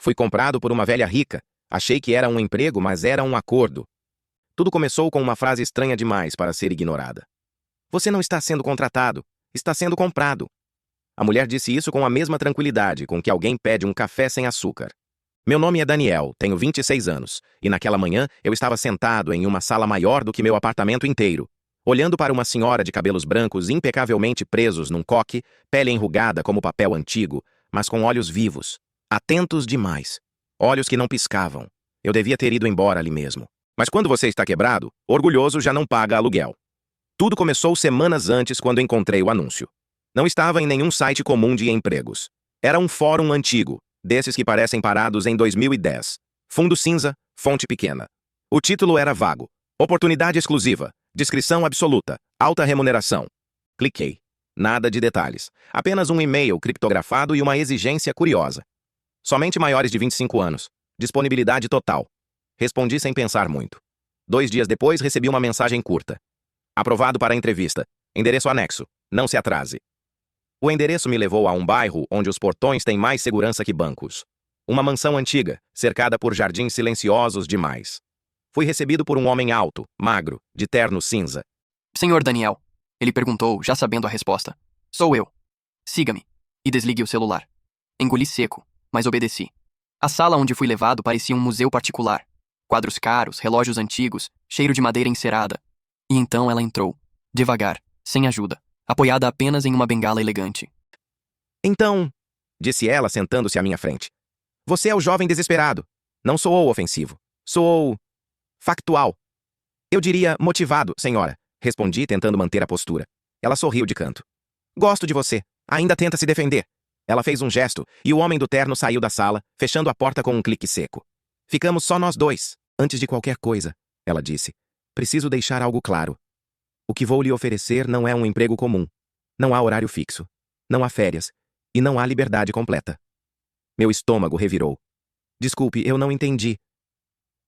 Fui comprado por uma velha rica. Achei que era um emprego, mas era um acordo. Tudo começou com uma frase estranha demais para ser ignorada. Você não está sendo contratado, está sendo comprado. A mulher disse isso com a mesma tranquilidade com que alguém pede um café sem açúcar. Meu nome é Daniel, tenho 26 anos, e naquela manhã eu estava sentado em uma sala maior do que meu apartamento inteiro, olhando para uma senhora de cabelos brancos impecavelmente presos num coque, pele enrugada como papel antigo, mas com olhos vivos, atentos demais. Olhos que não piscavam. Eu devia ter ido embora ali mesmo. Mas quando você está quebrado, orgulhoso já não paga aluguel. Tudo começou semanas antes quando encontrei o anúncio. Não estava em nenhum site comum de empregos. Era um fórum antigo, desses que parecem parados em 2010. Fundo cinza, fonte pequena. O título era vago. Oportunidade exclusiva. Descrição absoluta. Alta remuneração. Cliquei. Nada de detalhes. Apenas um e-mail criptografado e uma exigência curiosa. Somente maiores de 25 anos. Disponibilidade total. Respondi sem pensar muito. 2 dias depois recebi uma mensagem curta. Aprovado para a entrevista. Endereço anexo. Não se atrase. O endereço me levou a um bairro onde os portões têm mais segurança que bancos. Uma mansão antiga, cercada por jardins silenciosos demais. Fui recebido por um homem alto, magro, de terno cinza. Senhor Daniel, ele perguntou, já sabendo a resposta. Sou eu. Siga-me. E desligue o celular. Engoli seco, mas obedeci. A sala onde fui levado parecia um museu particular. Quadros caros, relógios antigos, cheiro de madeira encerada. E então ela entrou, devagar, sem ajuda, apoiada apenas em uma bengala elegante. Então, disse ela sentando-se à minha frente. Você é o jovem desesperado. Não sou ofensivo. Sou factual. Eu diria motivado, senhora, respondi tentando manter a postura. Ela sorriu de canto. Gosto de você. Ainda tenta se defender. Ela fez um gesto e o homem do terno saiu da sala, fechando a porta com um clique seco. Ficamos só nós dois. Antes de qualquer coisa, ela disse, preciso deixar algo claro. O que vou lhe oferecer não é um emprego comum. Não há horário fixo. Não há férias. E não há liberdade completa. Meu estômago revirou. Desculpe, eu não entendi.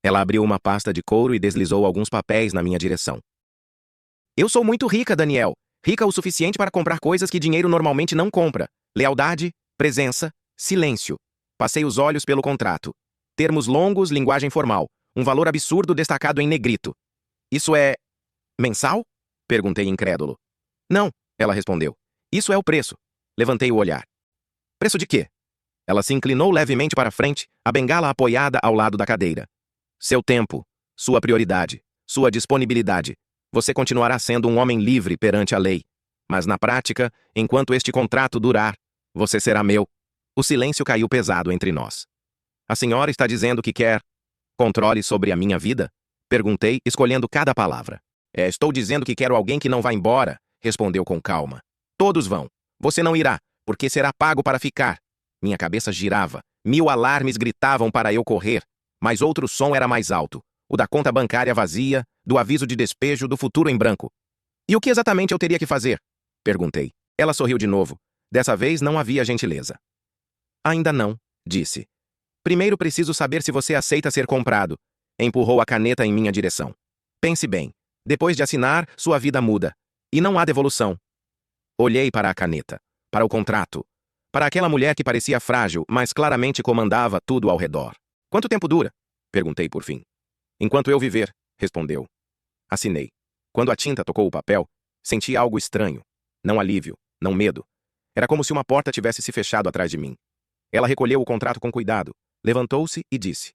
Ela abriu uma pasta de couro e deslizou alguns papéis na minha direção. Eu sou muito rica, Daniel. Rica o suficiente para comprar coisas que dinheiro normalmente não compra. Lealdade, presença, silêncio. Passei os olhos pelo contrato. Termos longos, linguagem formal. Um valor absurdo destacado em negrito. Isso é mensal? Perguntei incrédulo. Não, ela respondeu. Isso é o preço. Levantei o olhar. Preço de quê? Ela se inclinou levemente para frente, a bengala apoiada ao lado da cadeira. Seu tempo, sua prioridade, sua disponibilidade. Você continuará sendo um homem livre perante a lei. Mas na prática, enquanto este contrato durar, você será meu. O silêncio caiu pesado entre nós. A senhora está dizendo que quer controle sobre a minha vida? Perguntei, escolhendo cada palavra. Estou dizendo que quero alguém que não vá embora, respondeu com calma. Todos vão. Você não irá, porque será pago para ficar. Minha cabeça girava. 1000 alarmes gritavam para eu correr, mas outro som era mais alto. O da conta bancária vazia, do aviso de despejo, do futuro em branco. E o que exatamente eu teria que fazer? Perguntei. Ela sorriu de novo. Dessa vez não havia gentileza. Ainda não, disse. Primeiro preciso saber se você aceita ser comprado. Empurrou a caneta em minha direção. Pense bem. Depois de assinar, sua vida muda. E não há devolução. Olhei para a caneta, para o contrato, para aquela mulher que parecia frágil, mas claramente comandava tudo ao redor. Quanto tempo dura? Perguntei por fim. Enquanto eu viver, respondeu. Assinei. Quando a tinta tocou o papel, senti algo estranho. Não alívio, não medo. Era como se uma porta tivesse se fechado atrás de mim. Ela recolheu o contrato com cuidado, levantou-se e disse.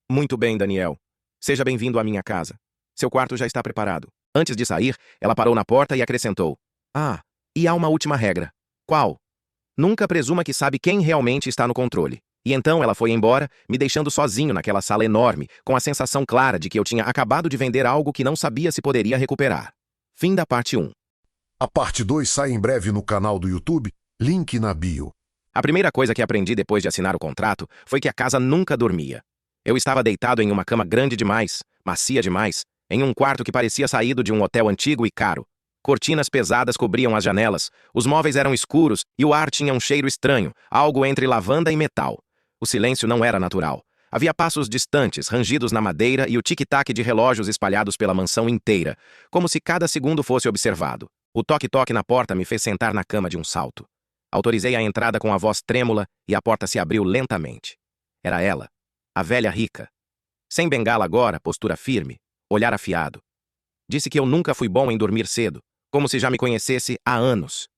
Muito bem, Daniel. Seja bem-vindo à minha casa. Seu quarto já está preparado. Antes de sair, ela parou na porta e acrescentou. Ah, e há uma última regra. Qual? Nunca presuma que sabe quem realmente está no controle. E então ela foi embora, me deixando sozinho naquela sala enorme, com a sensação clara de que eu tinha acabado de vender algo que não sabia se poderia recuperar. Fim da parte 1. A parte 2 sai em breve no canal do YouTube, link na bio. A primeira coisa que aprendi depois de assinar o contrato foi que a casa nunca dormia. Eu estava deitado em uma cama grande demais, macia demais, em um quarto que parecia saído de um hotel antigo e caro. Cortinas pesadas cobriam as janelas, os móveis eram escuros e o ar tinha um cheiro estranho, algo entre lavanda e metal. O silêncio não era natural. Havia passos distantes, rangidos na madeira e o tic-tac de relógios espalhados pela mansão inteira, como se cada segundo fosse observado. O toque-toque na porta me fez sentar na cama de um salto. Autorizei a entrada com a voz trêmula e a porta se abriu lentamente. Era ela, a velha rica. Sem bengala agora, postura firme, olhar afiado. Disse que eu nunca fui bom em dormir cedo, como se já me conhecesse há anos.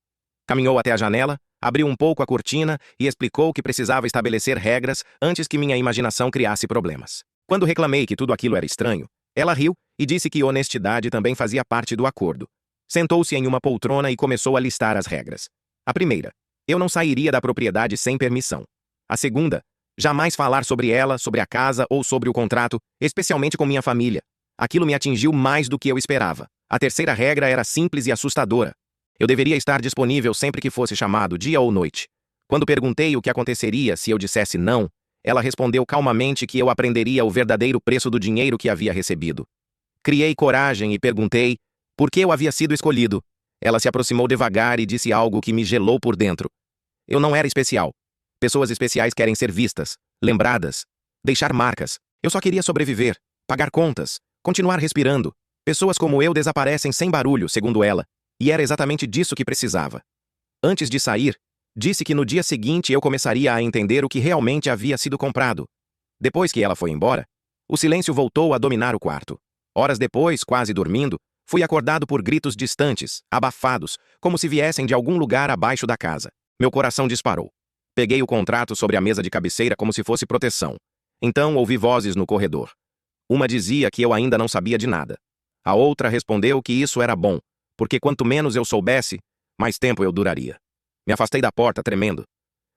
Caminhou até a janela, abriu um pouco a cortina e explicou que precisava estabelecer regras antes que minha imaginação criasse problemas. Quando reclamei que tudo aquilo era estranho, ela riu e disse que honestidade também fazia parte do acordo. Sentou-se em uma poltrona e começou a listar as regras. A primeira: eu não sairia da propriedade sem permissão. A segunda: jamais falar sobre ela, sobre a casa ou sobre o contrato, especialmente com minha família. Aquilo me atingiu mais do que eu esperava. A terceira regra era simples e assustadora. Eu deveria estar disponível sempre que fosse chamado, dia ou noite. Quando perguntei o que aconteceria se eu dissesse não, ela respondeu calmamente que eu aprenderia o verdadeiro preço do dinheiro que havia recebido. Criei coragem e perguntei por que eu havia sido escolhido. Ela se aproximou devagar e disse algo que me gelou por dentro. Eu não era especial. Pessoas especiais querem ser vistas, lembradas, deixar marcas. Eu só queria sobreviver, pagar contas, continuar respirando. Pessoas como eu desaparecem sem barulho, segundo ela, e era exatamente disso que precisava. Antes de sair, disse que no dia seguinte eu começaria a entender o que realmente havia sido comprado. Depois que ela foi embora, o silêncio voltou a dominar o quarto. Horas depois, quase dormindo, fui acordado por gritos distantes, abafados, como se viessem de algum lugar abaixo da casa. Meu coração disparou. Peguei o contrato sobre a mesa de cabeceira como se fosse proteção. Então ouvi vozes no corredor. Uma dizia que eu ainda não sabia de nada. A outra respondeu que isso era bom, porque quanto menos eu soubesse, mais tempo eu duraria. Me afastei da porta, tremendo.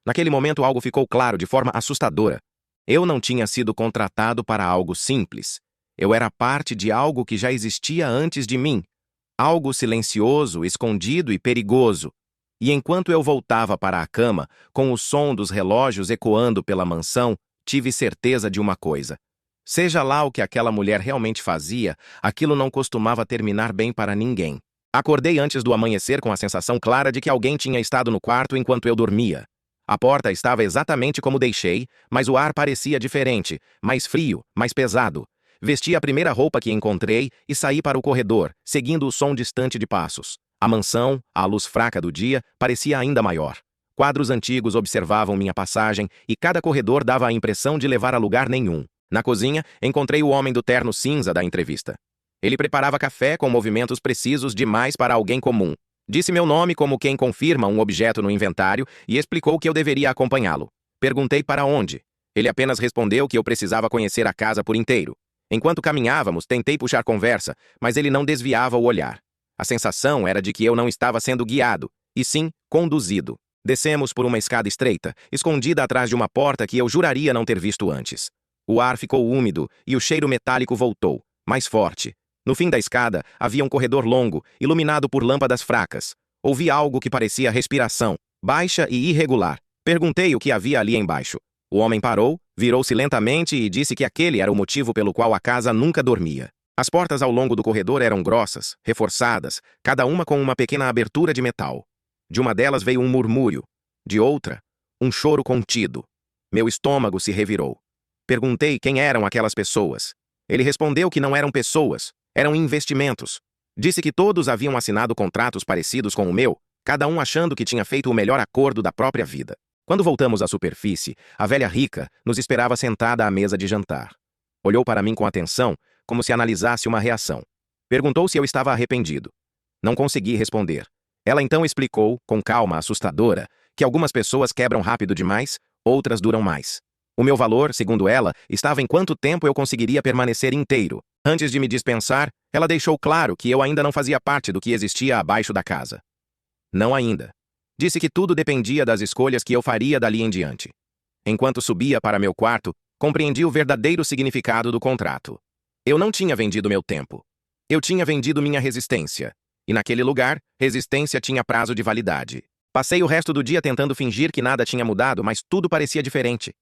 Naquele momento algo ficou claro de forma assustadora. Eu não tinha sido contratado para algo simples. Eu era parte de algo que já existia antes de mim. Algo silencioso, escondido e perigoso. E enquanto eu voltava para a cama, com o som dos relógios ecoando pela mansão, tive certeza de uma coisa. Seja lá o que aquela mulher realmente fazia, aquilo não costumava terminar bem para ninguém. Acordei antes do amanhecer com a sensação clara de que alguém tinha estado no quarto enquanto eu dormia. A porta estava exatamente como deixei, mas o ar parecia diferente, mais frio, mais pesado. Vesti a primeira roupa que encontrei e saí para o corredor, seguindo o som distante de passos. A mansão, à luz fraca do dia, parecia ainda maior. Quadros antigos observavam minha passagem e cada corredor dava a impressão de levar a lugar nenhum. Na cozinha, encontrei o homem do terno cinza da entrevista. Ele preparava café com movimentos precisos demais para alguém comum. Disse meu nome como quem confirma um objeto no inventário e explicou que eu deveria acompanhá-lo. Perguntei para onde. Ele apenas respondeu que eu precisava conhecer a casa por inteiro. Enquanto caminhávamos, tentei puxar conversa, mas ele não desviava o olhar. A sensação era de que eu não estava sendo guiado, e sim conduzido. Descemos por uma escada estreita, escondida atrás de uma porta que eu juraria não ter visto antes. O ar ficou úmido e o cheiro metálico voltou, mais forte. No fim da escada, havia um corredor longo, iluminado por lâmpadas fracas. Ouvi algo que parecia respiração, baixa e irregular. Perguntei o que havia ali embaixo. O homem parou, virou-se lentamente e disse que aquele era o motivo pelo qual a casa nunca dormia. As portas ao longo do corredor eram grossas, reforçadas, cada uma com uma pequena abertura de metal. De uma delas veio um murmúrio. De outra, um choro contido. Meu estômago se revirou. Perguntei quem eram aquelas pessoas. Ele respondeu que não eram pessoas, eram investimentos. Disse que todos haviam assinado contratos parecidos com o meu, cada um achando que tinha feito o melhor acordo da própria vida. Quando voltamos à superfície, a velha rica nos esperava sentada à mesa de jantar. Olhou para mim com atenção, como se analisasse uma reação. Perguntou se eu estava arrependido. Não consegui responder. Ela então explicou, com calma assustadora, que algumas pessoas quebram rápido demais, outras duram mais. O meu valor, segundo ela, estava em quanto tempo eu conseguiria permanecer inteiro. Antes de me dispensar, ela deixou claro que eu ainda não fazia parte do que existia abaixo da casa. Não ainda. Disse que tudo dependia das escolhas que eu faria dali em diante. Enquanto subia para meu quarto, compreendi o verdadeiro significado do contrato. Eu não tinha vendido meu tempo. Eu tinha vendido minha resistência. E naquele lugar, resistência tinha prazo de validade. Passei o resto do dia tentando fingir que nada tinha mudado, mas tudo parecia diferente.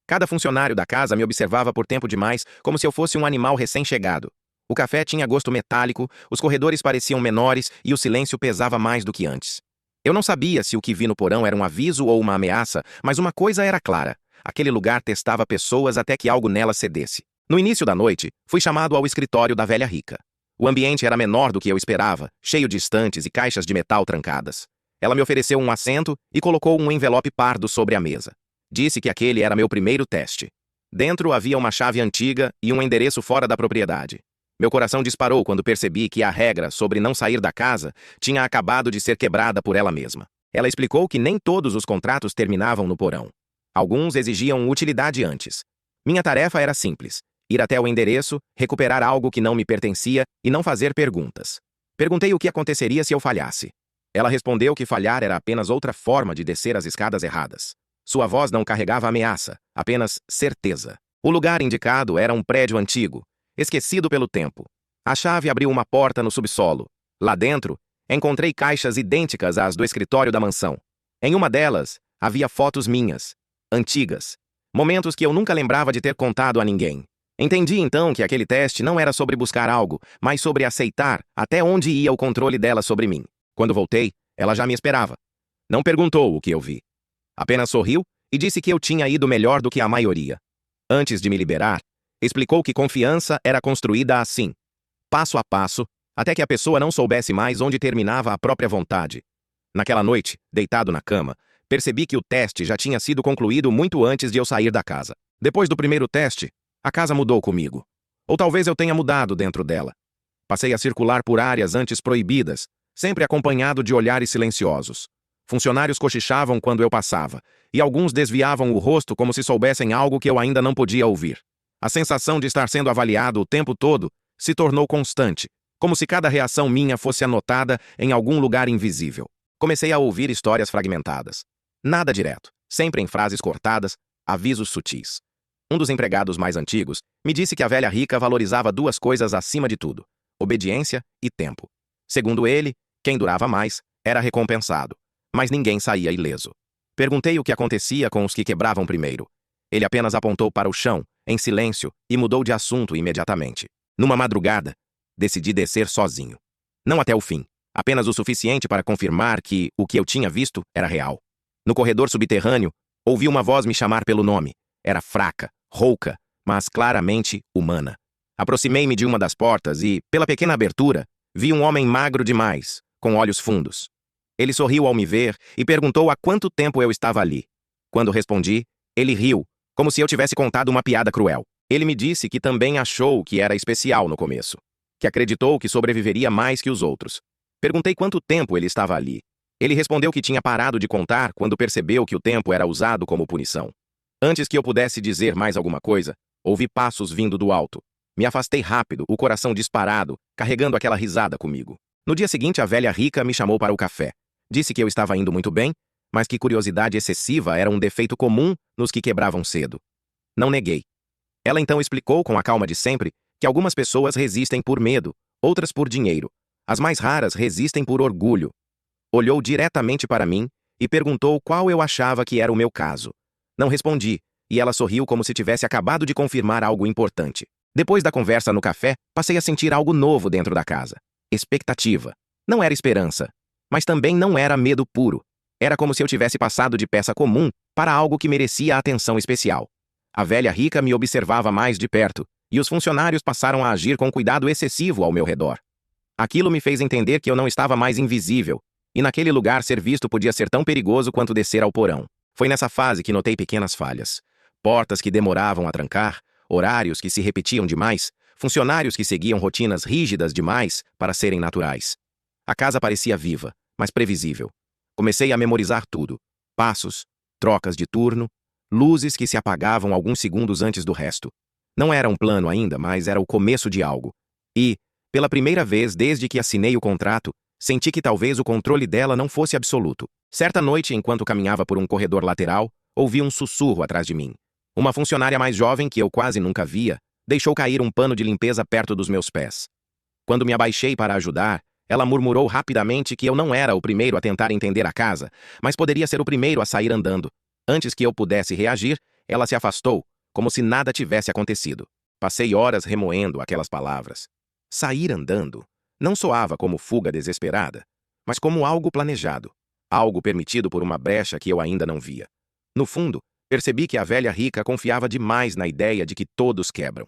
Cada funcionário da casa me observava por tempo demais, como se eu fosse um animal recém-chegado. O café tinha gosto metálico, os corredores pareciam menores e o silêncio pesava mais do que antes. Eu não sabia se o que vi no porão era um aviso ou uma ameaça, mas uma coisa era clara. Aquele lugar testava pessoas até que algo nelas cedesse. No início da noite, fui chamado ao escritório da velha rica. O ambiente era menor do que eu esperava, cheio de estantes e caixas de metal trancadas. Ela me ofereceu um assento e colocou um envelope pardo sobre a mesa. Disse que aquele era meu primeiro teste. Dentro havia uma chave antiga e um endereço fora da propriedade. Meu coração disparou quando percebi que a regra sobre não sair da casa tinha acabado de ser quebrada por ela mesma. Ela explicou que nem todos os contratos terminavam no porão. Alguns exigiam utilidade antes. Minha tarefa era simples: ir até o endereço, recuperar algo que não me pertencia e não fazer perguntas. Perguntei o que aconteceria se eu falhasse. Ela respondeu que falhar era apenas outra forma de descer as escadas erradas. Sua voz não carregava ameaça, apenas certeza. O lugar indicado era um prédio antigo, esquecido pelo tempo. A chave abriu uma porta no subsolo. Lá dentro, encontrei caixas idênticas às do escritório da mansão. Em uma delas, havia fotos minhas, antigas. Momentos que eu nunca lembrava de ter contado a ninguém. Entendi então que aquele teste não era sobre buscar algo, mas sobre aceitar até onde ia o controle dela sobre mim. Quando voltei, ela já me esperava. Não perguntou o que eu vi. Apenas sorriu e disse que eu tinha ido melhor do que a maioria. Antes de me liberar, explicou que confiança era construída assim, passo a passo, até que a pessoa não soubesse mais onde terminava a própria vontade. Naquela noite, deitado na cama, percebi que o teste já tinha sido concluído muito antes de eu sair da casa. Depois do primeiro teste, a casa mudou comigo. Ou talvez eu tenha mudado dentro dela. Passei a circular por áreas antes proibidas, sempre acompanhado de olhares silenciosos. Funcionários cochichavam quando eu passava, e alguns desviavam o rosto como se soubessem algo que eu ainda não podia ouvir. A sensação de estar sendo avaliado o tempo todo se tornou constante, como se cada reação minha fosse anotada em algum lugar invisível. Comecei a ouvir histórias fragmentadas. Nada direto, sempre em frases cortadas, avisos sutis. Um dos empregados mais antigos me disse que a velha rica valorizava duas coisas acima de tudo: obediência e tempo. Segundo ele, quem durava mais era recompensado, mas ninguém saía ileso. Perguntei o que acontecia com os que quebravam primeiro. Ele apenas apontou para o chão, em silêncio, e mudou de assunto imediatamente. Numa madrugada, decidi descer sozinho. Não até o fim, apenas o suficiente para confirmar que o que eu tinha visto era real. No corredor subterrâneo, ouvi uma voz me chamar pelo nome. Era fraca, rouca, mas claramente humana. Aproximei-me de uma das portas e, pela pequena abertura, vi um homem magro demais, com olhos fundos. Ele sorriu ao me ver e perguntou há quanto tempo eu estava ali. Quando respondi, ele riu, como se eu tivesse contado uma piada cruel. Ele me disse que também achou que era especial no começo, que acreditou que sobreviveria mais que os outros. Perguntei quanto tempo ele estava ali. Ele respondeu que tinha parado de contar quando percebeu que o tempo era usado como punição. Antes que eu pudesse dizer mais alguma coisa, ouvi passos vindo do alto. Me afastei rápido, o coração disparado, carregando aquela risada comigo. No dia seguinte, a velha rica me chamou para o café. Disse que eu estava indo muito bem, mas que curiosidade excessiva era um defeito comum nos que quebravam cedo. Não neguei. Ela então explicou com a calma de sempre que algumas pessoas resistem por medo, outras por dinheiro. As mais raras resistem por orgulho. Olhou diretamente para mim e perguntou qual eu achava que era o meu caso. Não respondi, e ela sorriu como se tivesse acabado de confirmar algo importante. Depois da conversa no café, passei a sentir algo novo dentro da casa. Expectativa. Não era esperança, mas também não era medo puro. Era como se eu tivesse passado de peça comum para algo que merecia atenção especial. A velha rica me observava mais de perto, e os funcionários passaram a agir com cuidado excessivo ao meu redor. Aquilo me fez entender que eu não estava mais invisível, e naquele lugar ser visto podia ser tão perigoso quanto descer ao porão. Foi nessa fase que notei pequenas falhas. Portas que demoravam a trancar, horários que se repetiam demais, funcionários que seguiam rotinas rígidas demais para serem naturais. A casa parecia viva, mas previsível. Comecei a memorizar tudo. Passos, trocas de turno, luzes que se apagavam alguns segundos antes do resto. Não era um plano ainda, mas era o começo de algo. E, pela primeira vez desde que assinei o contrato, senti que talvez o controle dela não fosse absoluto. Certa noite, enquanto caminhava por um corredor lateral, ouvi um sussurro atrás de mim. Uma funcionária mais jovem, que eu quase nunca via, deixou cair um pano de limpeza perto dos meus pés. Quando me abaixei para ajudar, ela murmurou rapidamente que eu não era o primeiro a tentar entender a casa, mas poderia ser o primeiro a sair andando. Antes que eu pudesse reagir, ela se afastou, como se nada tivesse acontecido. Passei horas remoendo aquelas palavras. Sair andando não soava como fuga desesperada, mas como algo planejado, algo permitido por uma brecha que eu ainda não via. No fundo, percebi que a velha rica confiava demais na ideia de que todos quebram.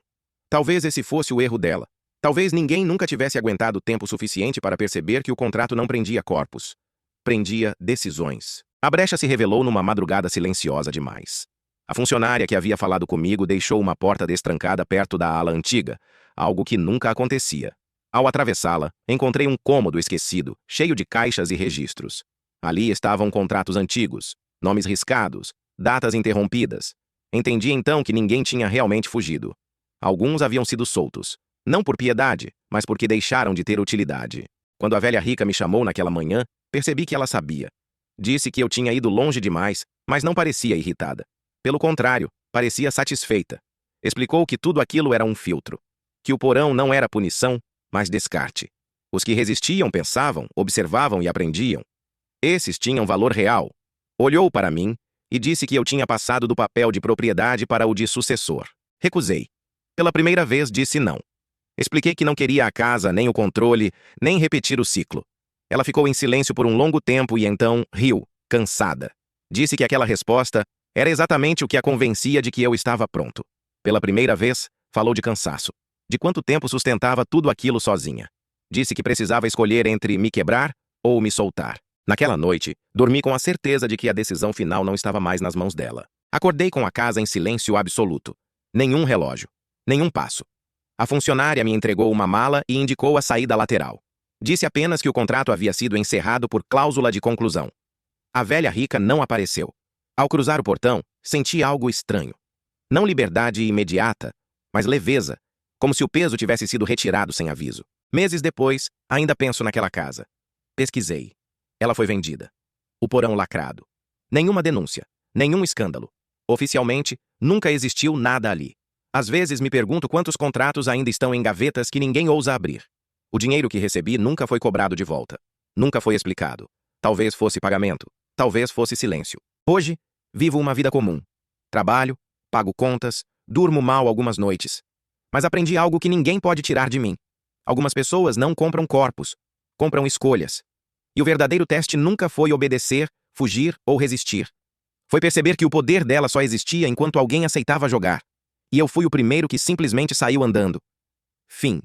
Talvez esse fosse o erro dela. Talvez ninguém nunca tivesse aguentado tempo suficiente para perceber que o contrato não prendia corpos. Prendia decisões. A brecha se revelou numa madrugada silenciosa demais. A funcionária que havia falado comigo deixou uma porta destrancada perto da ala antiga, algo que nunca acontecia. Ao atravessá-la, encontrei um cômodo esquecido, cheio de caixas e registros. Ali estavam contratos antigos, nomes riscados, datas interrompidas. Entendi então que ninguém tinha realmente fugido. Alguns haviam sido soltos, não por piedade, mas porque deixaram de ter utilidade. Quando a velha rica me chamou naquela manhã, percebi que ela sabia. Disse que eu tinha ido longe demais, mas não parecia irritada. Pelo contrário, parecia satisfeita. Explicou que tudo aquilo era um filtro. Que o porão não era punição, mas descarte. Os que resistiam pensavam, observavam e aprendiam. Esses tinham valor real. Olhou para mim e disse que eu tinha passado do papel de propriedade para o de sucessor. Recusei. Pela primeira vez disse não. Expliquei que não queria a casa, nem o controle, nem repetir o ciclo. Ela ficou em silêncio por um longo tempo e então riu, cansada. Disse que aquela resposta era exatamente o que a convencia de que eu estava pronto. Pela primeira vez, falou de cansaço. De quanto tempo sustentava tudo aquilo sozinha. Disse que precisava escolher entre me quebrar ou me soltar. Naquela noite, dormi com a certeza de que a decisão final não estava mais nas mãos dela. Acordei com a casa em silêncio absoluto. Nenhum relógio. Nenhum passo. A funcionária me entregou uma mala e indicou a saída lateral. Disse apenas que o contrato havia sido encerrado por cláusula de conclusão. A velha rica não apareceu. Ao cruzar o portão, senti algo estranho. Não liberdade imediata, mas leveza, como se o peso tivesse sido retirado sem aviso. Meses depois, ainda penso naquela casa. Pesquisei. Ela foi vendida. O porão lacrado. Nenhuma denúncia, nenhum escândalo. Oficialmente, nunca existiu nada ali. Às vezes me pergunto quantos contratos ainda estão em gavetas que ninguém ousa abrir. O dinheiro que recebi nunca foi cobrado de volta. Nunca foi explicado. Talvez fosse pagamento. Talvez fosse silêncio. Hoje, vivo uma vida comum. Trabalho, pago contas, durmo mal algumas noites. Mas aprendi algo que ninguém pode tirar de mim. Algumas pessoas não compram corpos, compram escolhas. E o verdadeiro teste nunca foi obedecer, fugir ou resistir. Foi perceber que o poder dela só existia enquanto alguém aceitava jogar. E eu fui o primeiro que simplesmente saiu andando. Fim.